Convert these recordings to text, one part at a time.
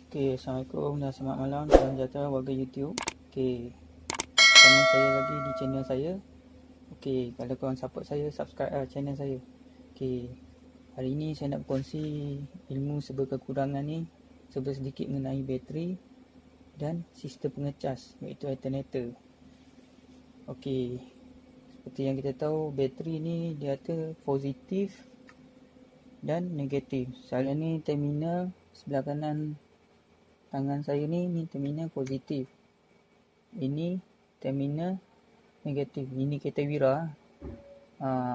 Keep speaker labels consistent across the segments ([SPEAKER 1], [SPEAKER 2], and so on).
[SPEAKER 1] Okay, Assalamualaikum dan selamat malam. Salam sejahtera warga YouTube. Okay, sama saya lagi di channel saya. Okay, kalau korang support saya, subscribe channel saya. Okay, hari ini saya nak berkongsi ilmu serba kekurangan ni, serba sedikit mengenai bateri dan sistem pengecas, iaitu alternator. Okay, seperti yang kita tahu, bateri ni dia ada positif dan negatif. Saya ni terminal sebelah kanan tangan saya ni terminal positif. Ini terminal negatif. Ini kereta Wira.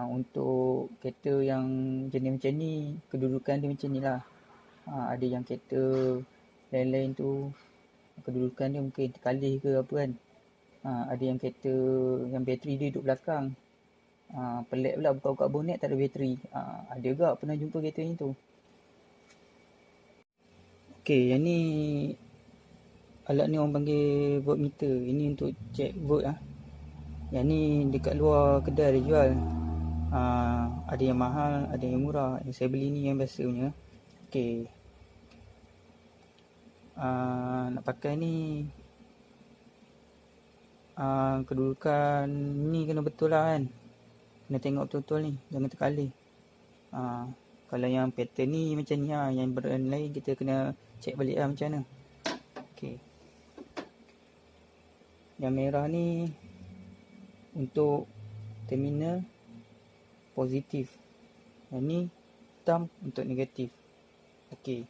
[SPEAKER 1] Untuk kereta yang jenis macam ni, kedudukan dia macam ni lah. Ada yang kereta lain-lain tu, kedudukan dia mungkin terkalih ke apa kan. Ada yang kereta yang bateri dia duduk belakang. Pelik pula buka-buka bonet tak ada bateri. Ada juga pernah jumpa kereta ni tu. Okay, yang ni alat ni orang panggil voltmeter. Ini untuk cek volt lah. Yang ni dekat luar kedai dia jual. Ada yang mahal, ada yang murah. Yang saya beli ni yang biasa punya. Okay. Nak pakai ni, kedudukan ni kena betul lah kan. Kena tengok betul-betul ni, jangan terkalih. Kalau yang pattern ni macam ni lah. Yang brand lain kita kena cek balik lah macam mana. Okay. Yang merah ni untuk terminal positif. Yang ni hitam untuk negatif. Okey.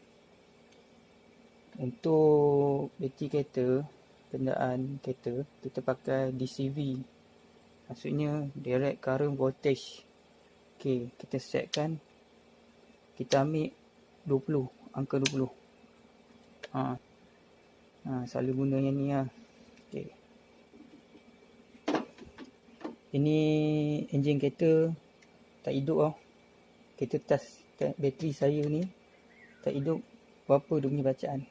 [SPEAKER 1] Untuk bateri kereta, kenderaan kereta, kita pakai DCV. Maksudnya direct current voltage. Okey, kita setkan. Kita ambil 20, angka 20. Selalu guna yang ni lah. Okey. Ini enjin kereta tak hidup tau. Kereta tas bateri saya ni tak hidup. Berapa dia punya bacaan.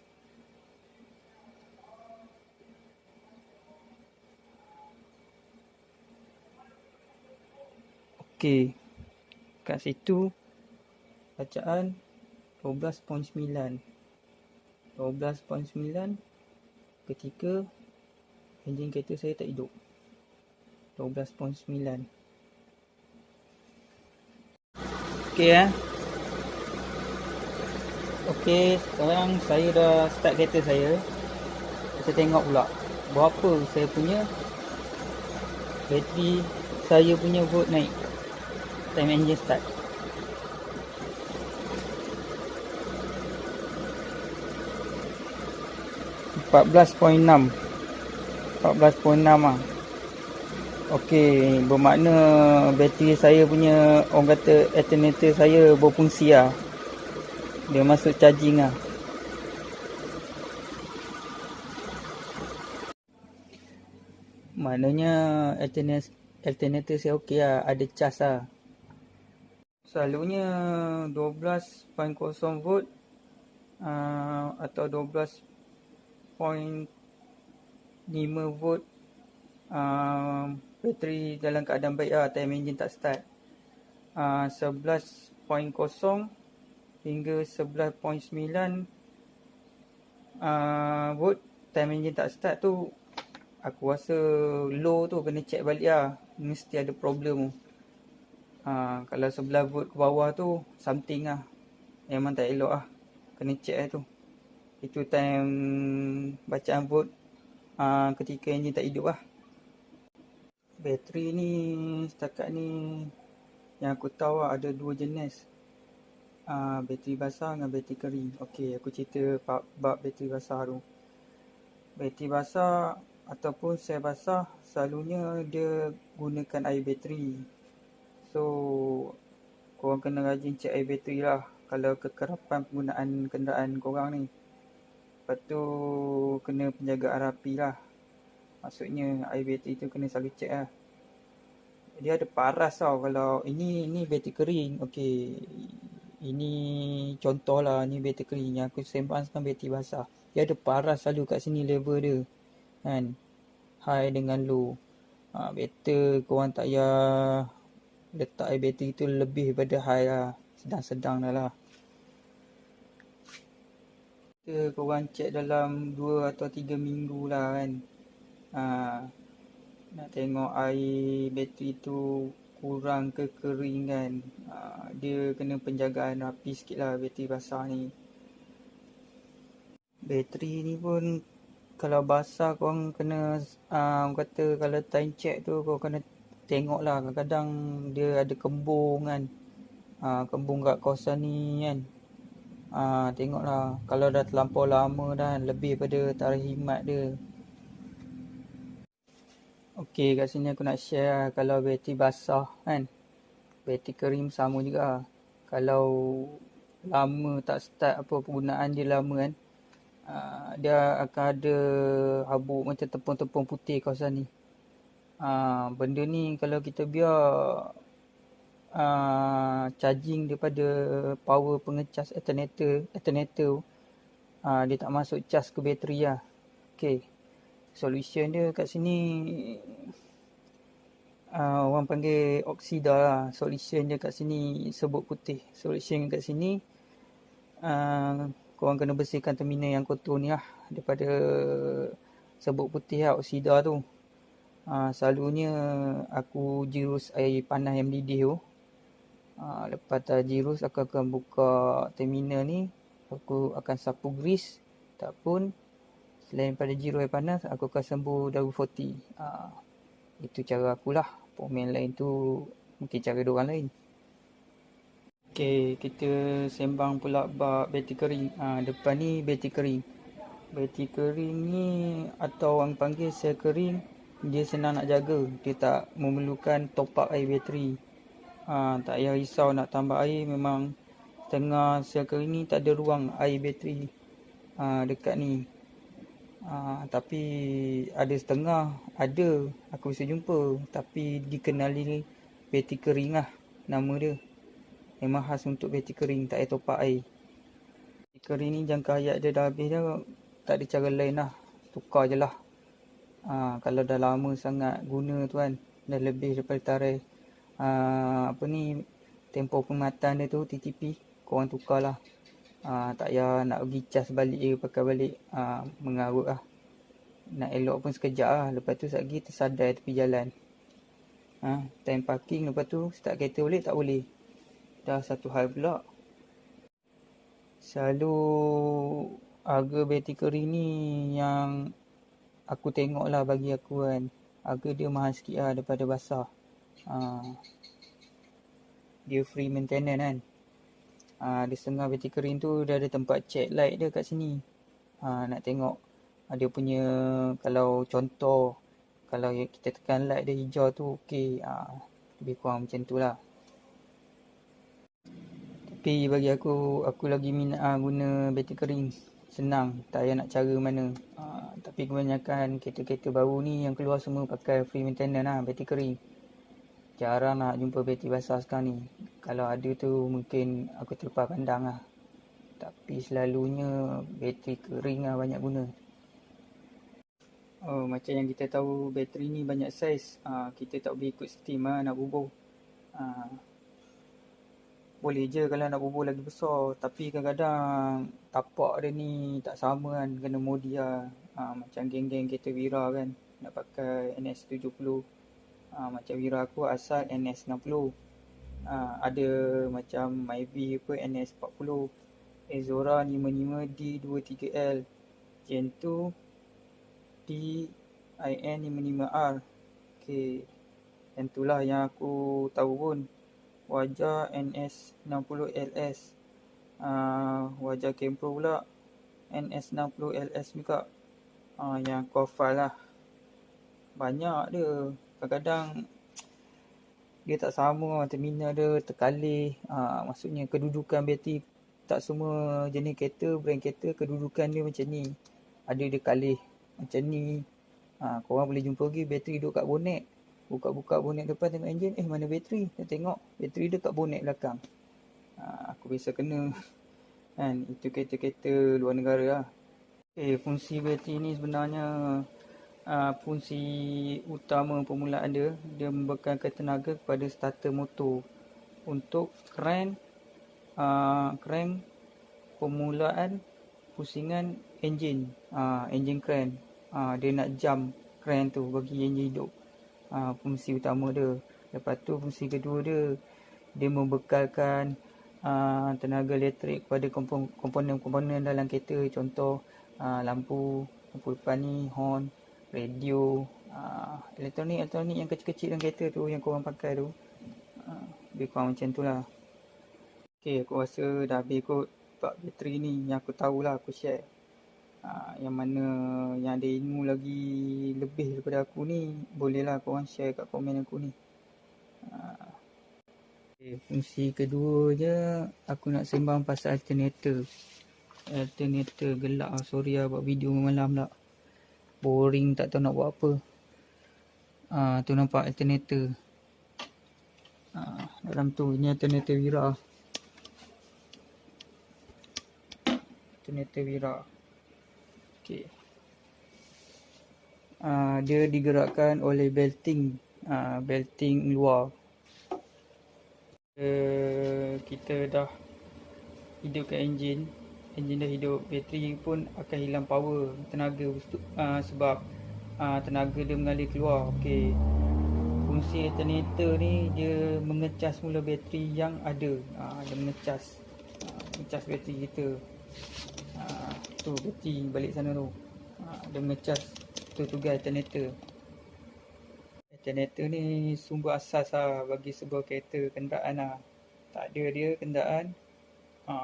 [SPEAKER 1] Okey. Kat situ bacaan 12.9. 12.9 ketika enjin kereta saya tak hidup. 12.9. Okey Okey, sekarang saya dah start kereta saya. Kita tengok pula berapa saya punya bateri saya punya volt naik time engine start. 14.6 lah. Okey, bermakna bateri saya punya, orang kata alternator saya berfungsi lah. Dia masuk charging lah. Maknanya alternator saya okey lah, ada cas lah. Selalunya 12.0 volt atau 12.5 volt bateri dalam keadaan baik lah, time engine tak start. 11.0 hingga 11.9 volt time engine tak start tu, aku rasa low tu, kena check balik lah. Mesti ada problem tu. Kalau 11 volt ke bawah tu something lah, memang tak elok lah. Kena check lah tu. Itu time bacaan volt ketika enjin tak hidup lah. Bateri ni setakat ni yang aku tahu ada dua jenis, bateri basah dengan bateri kering. Okey, aku cerita bab bateri basah tu. Bateri basah ataupun sel basah selalunya dia gunakan air bateri. So korang kena rajin cek air bateri lah kalau kekerapan penggunaan kenderaan korang ni. Lepas tu kena penjagaan rapi lah. Maksudnya air bateri tu kena selalu cek lah. Dia ada paras tau. Kalau ini bateri kering. Okey, ini contoh lah, ni bateri kering. Yang aku sembang sekarang bateri basah. Dia ada paras selalu kat sini level dia kan, high dengan low. Better korang tak payah letak air bateri tu lebih daripada high lah. Sedang-sedang dah lah. Kita korang check dalam 2 atau 3 minggu lah kan. Nak tengok air bateri tu kurang ke kering kan. Dia kena penjagaan rapi sikit lah bateri basah ni. Bateri ni pun kalau basah korang kena kata kalau time check tu korang kena tengok lah. Kadang-kadang dia ada kembung kan. Kembung kat kawasan ni kan. Tengoklah kalau dah terlampau lama dah lebih pada tarikh khidmat dia. Okey, kat sini aku nak share lah, kalau bateri basah kan, bateri kering sama juga. Kalau lama tak start apa penggunaan dia lama kan, dia akan ada habuk macam tepung-tepung putih kawasan ni. Benda ni kalau kita biar charging daripada power pengecas alternator dia tak masuk cas ke bateri lah. Okay, solution dia kat sini orang panggil oksida lah. Solution dia kat sini sebut putih. Solution kat sini korang kena bersihkan terminal yang kotor ni lah daripada sebut putih lah, oksida tu. Selalunya aku jirus air panas yang mendidih tu. Lepas dah jirus aku akan buka terminal ni, aku akan sapu grease. Tak pun selain pada jirus air panas, aku akan sembur daru 40. Itu cara akulah. Pemain lain tu mungkin cara diorang lain. Okay, kita sembang pula bab bateri kering. Depan ni bateri kering. Bateri kering ni atau orang panggil sel kering, dia senang nak jaga. Dia tak memerlukan top up air bateri. Tak payah risau nak tambah air. Memang tengah sel kering ni tak ada ruang air bateri dekat ni. Tapi ada setengah ada aku bisa jumpa, tapi dikenali bateri kering lah nama dia. Memang khas untuk bateri kering, tak payah top up air. Bateri kering ni jangka hayat dia dah habis dah, tak ada cara lain lah, tukar je lah. Kalau dah lama sangat guna tu kan, dah lebih daripada tarikh tempoh perkhidmatan dia tu, TTP, korang tukar lah. Tak payah nak pergi cas balik ke pakai balik, mengarut lah. Nak elok pun sekejap lah, lepas tu sekejap lagi tersadai tepi jalan. Time parking, lepas tu start kereta balik tak boleh. Dah satu hal pula. Selalu harga bateri kering ni yang aku tengok lah, bagi aku kan, harga dia mahal sikit lah daripada basah. Dia free maintenance kan. Ada setengah bateri kering tu dah ada tempat check light dia kat sini. Nak tengok dia punya, kalau contoh kalau kita tekan light dia hijau tu okey, lebih kurang macam tu lah. Tapi bagi aku lagi minat guna bateri kering. Senang, tak payah nak cara mana. Tapi kebanyakan kereta-kereta baru ni yang keluar semua pakai free maintenance lah, bateri kering. Jarang nak jumpa bateri basah sekarang ni. Kalau ada tu mungkin aku terlepas pandang lah. Tapi selalunya bateri kering lah banyak guna. Macam yang kita tahu, bateri ni banyak saiz. Kita tak boleh ikut steam lah nak bubuh. Boleh je kalau nak bubuh lagi besar. Tapi kadang-kadang tapak dia ni tak sama kan. Kena modi lah. Macam geng-geng kereta Wira kan, nak pakai NS70. Macam Wira aku asal NS60. Ada macam Myvi apa NS40. Ezora 55D23L. Gen 2 DIN55R. Okay, yang itulah yang aku tahu pun. Wajah NS60LS. Wajah Kempro pula NS60LS juga. Yang profile lah. Banyak dia. Kadang-kadang dia tak sama, terminal dia terkalih. Maksudnya kedudukan bateri, tak semua jenis kereta, brand kereta kedudukan dia macam ni. Ada dia kalih macam ni. Korang boleh jumpa lagi bateri duduk kat bonet. Buka-buka bonet depan tengok enjin, mana bateri? Kita tengok bateri dia kat bonet belakang. Aku biasa kena kan. Itu kereta-kereta luar negara lah. Fungsi bateri ni sebenarnya fungsi utama permulaan dia membekalkan tenaga kepada starter motor untuk crank permulaan pusingan enjin, enjin kren. Dia nak jump kren tu bagi enjin hidup. Fungsi utama dia. Lepas tu fungsi kedua dia membekalkan tenaga elektrik kepada komponen-komponen dalam kereta. Contoh lampu depan ni, horn, radio, elektronik yang kecil-kecil dalam kereta tu yang korang pakai tu. Lebih kurang macam tu lah. Okay, aku rasa dah habis kot bab bateri ni. Yang aku tahulah aku share. Yang mana yang ada ilmu lagi lebih daripada aku ni, bolehlah korang share kat komen aku ni. Okay, fungsi kedua je aku nak sembang pasal alternator. Alternator gelak lah. Sorry lah buat video malam tak. Boring, tak tahu nak buat apa. Tu nampak alternator. Dalam tu, ini alternator Wira. Alternator Wira. Okay. Dia digerakkan oleh belting. Belting luar. Kita dah hidupkan enjin. Enjin dah hidup. Bateri pun akan hilang power, tenaga sebab tenaga dia mengalir keluar. Okay. Fungsi alternator ni dia mengecas mula bateri yang ada. Dia mengecas bateri kita. Tu bateri balik sana tu. Dia mengecas. Tu tugas alternator. Alternator ni sumber asas lah bagi sebuah kereta kenderaan lah. Tak ada dia kenderaan,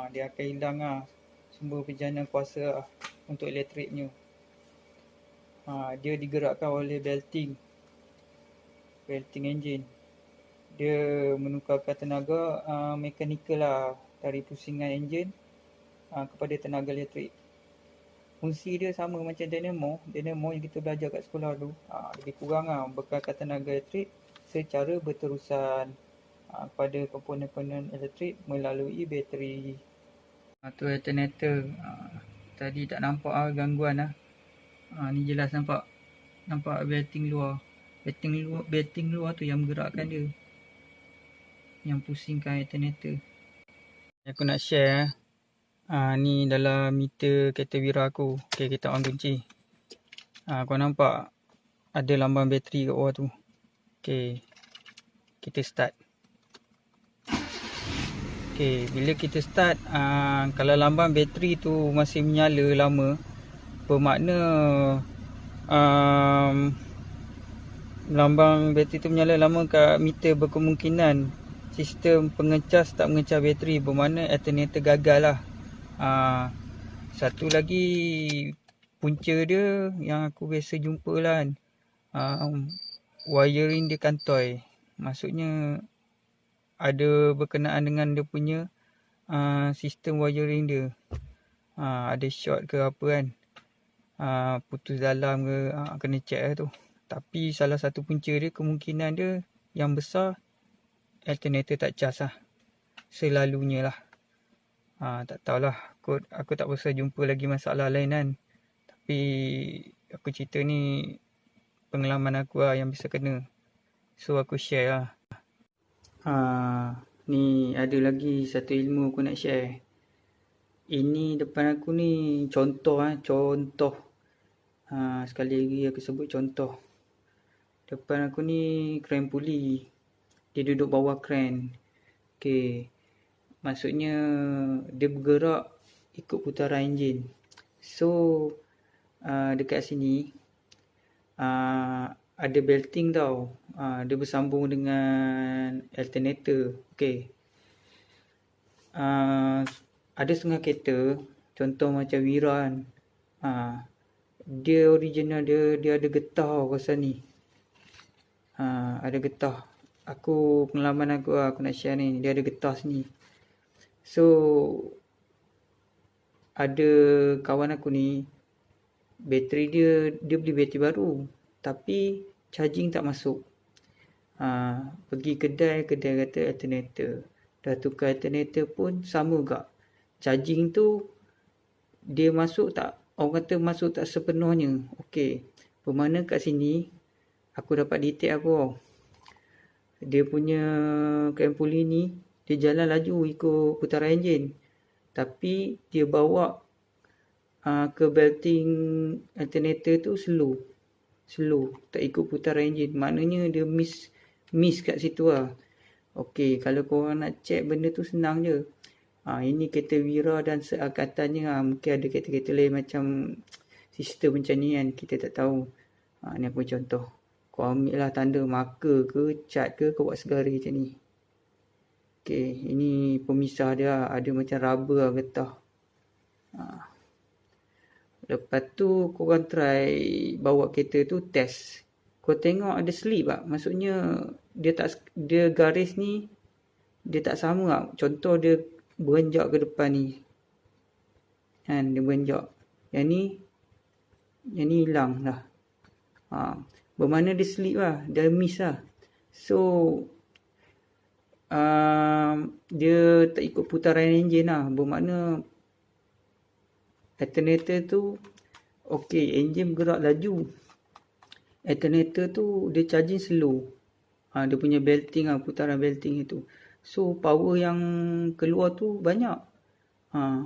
[SPEAKER 1] dia akan hilang lah sumber penjana kuasa lah untuk elektriknya. Dia digerakkan oleh belting enjin. Dia menukarkan tenaga mekanikal lah dari pusingan enjin kepada tenaga elektrik. Fungsi dia sama macam dynamo yang kita belajar kat sekolah tu. Lebih kurang lah membekalkan tenaga elektrik secara berterusan pada komponen-komponen elektrik melalui bateri. Tu alternator. Tadi tak nampak gangguan lah. Ni jelas nampak belting luar. Belting luar tu yang menggerakkan dia, yang pusingkan alternator. Aku nak share ni dalam meter kereta Wira aku. Okay, kita on kunci. Kau nampak ada lambang bateri kat bawah tu. Okay, kita start. Okay, bila kita start, kalau lambang bateri tu masih menyala lama, bermakna lambang bateri tu menyala lama kat meter, berkemungkinan sistem pengecas tak mengecas bateri, bermakna alternator gagal lah. Satu lagi punca dia yang aku biasa jumpa lah kan, wiring dia kantoi. Maksudnya ada berkenaan dengan dia punya sistem wiring dia. Ada short ke apa kan, putus dalam ke, kena check lah tu. Tapi salah satu punca dia, kemungkinan dia yang besar alternator tak cas lah. Selalunya lah. Tak tahulah, aku tak pasal jumpa lagi masalah lain kan. Tapi aku cerita ni pengalaman aku lah yang bisa kena. So aku share lah. Ni ada lagi satu ilmu aku nak share. Ini depan aku ni contoh. Sekali lagi aku sebut contoh. Depan aku ni kren puli. Dia duduk bawah kren. Okay. Maksudnya dia bergerak ikut putaran enjin. So dekat sini ada belting tau. Dia bersambung dengan alternator. Okay. Ada setengah kereta, contoh macam Wira kan, dia original dia ada getah kawasan ni. Ada getah. Pengalaman aku nak share ni. Dia ada getah sini. So ada kawan aku ni, bateri dia beli bateri baru, tapi charging tak masuk. Pergi kedai kata alternator. Dah tukar alternator pun sama juga. Charging tu dia masuk tak, orang kata masuk tak sepenuhnya. Okey. Bermakna kat sini aku dapat detect apa. Dia punya kren puli ni dia jalan laju ikut putaran enjin. Tapi dia bawa ke belting alternator tu slow, tak ikut putaran enjin. Maknanya dia miss kat situ lah. Okey, kalau korang nak check benda tu senang je. Ini kereta Wira dan seangkatannya mungkin ada kereta-kereta lain macam sistem macam ni kan, kita tak tahu. Ni aku contoh. Kau ambil lah tanda marker ke, cat ke, kau buat segaris macam ni. Okey, ini pemisah dia, ada macam rubber lah getah. Lepas tu korang try bawa kereta tu test. Kau tengok ada slip tak? Maksudnya dia garis ni dia tak sama tak? Contoh dia berenjak ke depan ni. Kan, dia berenjak. Yang ni hilang dah. Bermakna dia slip lah, dia miss lah. So dia tak ikut putaran enjin lah. Bermakna alternator tu okey, enjin bergerak laju. Alternator tu dia charging slow. Dia punya belting lah, putaran belting itu. So power yang keluar tu banyak.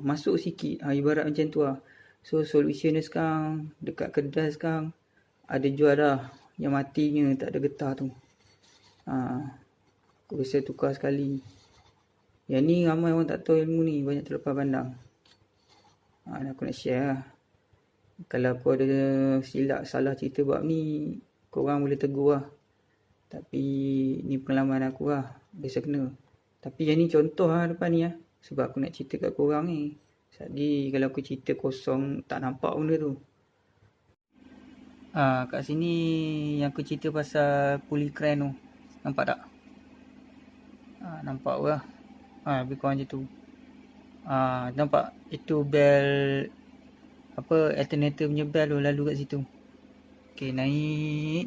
[SPEAKER 1] Masuk sikit. Ibarat macam tu lah. So solution dia sekarang dekat kedai sekarang ada jual dah yang matinya tak ada getah tu. Aku rasa tukar sekali. Yang ni ramai orang tak tahu ilmu ni, banyak terlepas pandang. Aku nak share lah. Kalau aku ada silap salah cerita bab ni, korang boleh tegur lah. Tapi ni pengalaman aku lah, biasa kena. Tapi yang ni contoh lah depan ni lah. Sebab aku nak cerita kat korang ni. Jadi kalau aku cerita kosong, tak nampak benda tu. Kat sini yang aku cerita pasal pulley crank tu. Nampak tak? Nampak lah. Lebih kurang macam tu. Nampak itu bel alternator punya bel tu lalu kat situ. Okey, naik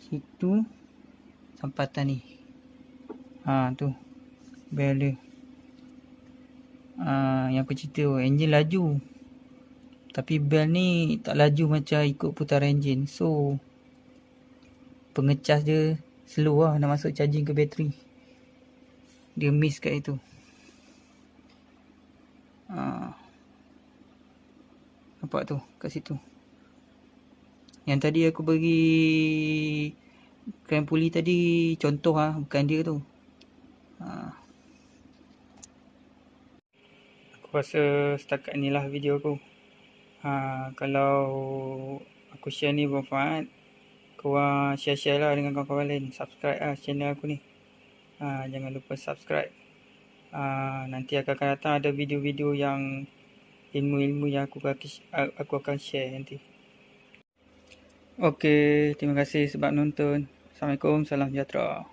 [SPEAKER 1] situ sampai atas ni. Tu bel dia. Yang aku cerita tu, enjin laju. Tapi bel ni tak laju macam ikut putaran enjin. So pengecas dia slow lah nak masuk charging ke bateri. Dia miss kat itu. Nampak tu kat situ. Yang tadi aku bagi crank pulley tadi contoh lah, bukan dia tu. Aku rasa setakat ni lah video aku. Kalau aku share ni bermanfaat, korang share-share lah dengan kawan-kawan lain. Subscribe lah channel aku ni. Jangan lupa subscribe. Nanti akan datang ada video-video yang ilmu-ilmu yang aku akan share nanti. Okey, terima kasih sebab nonton. Assalamualaikum, salam sejahtera.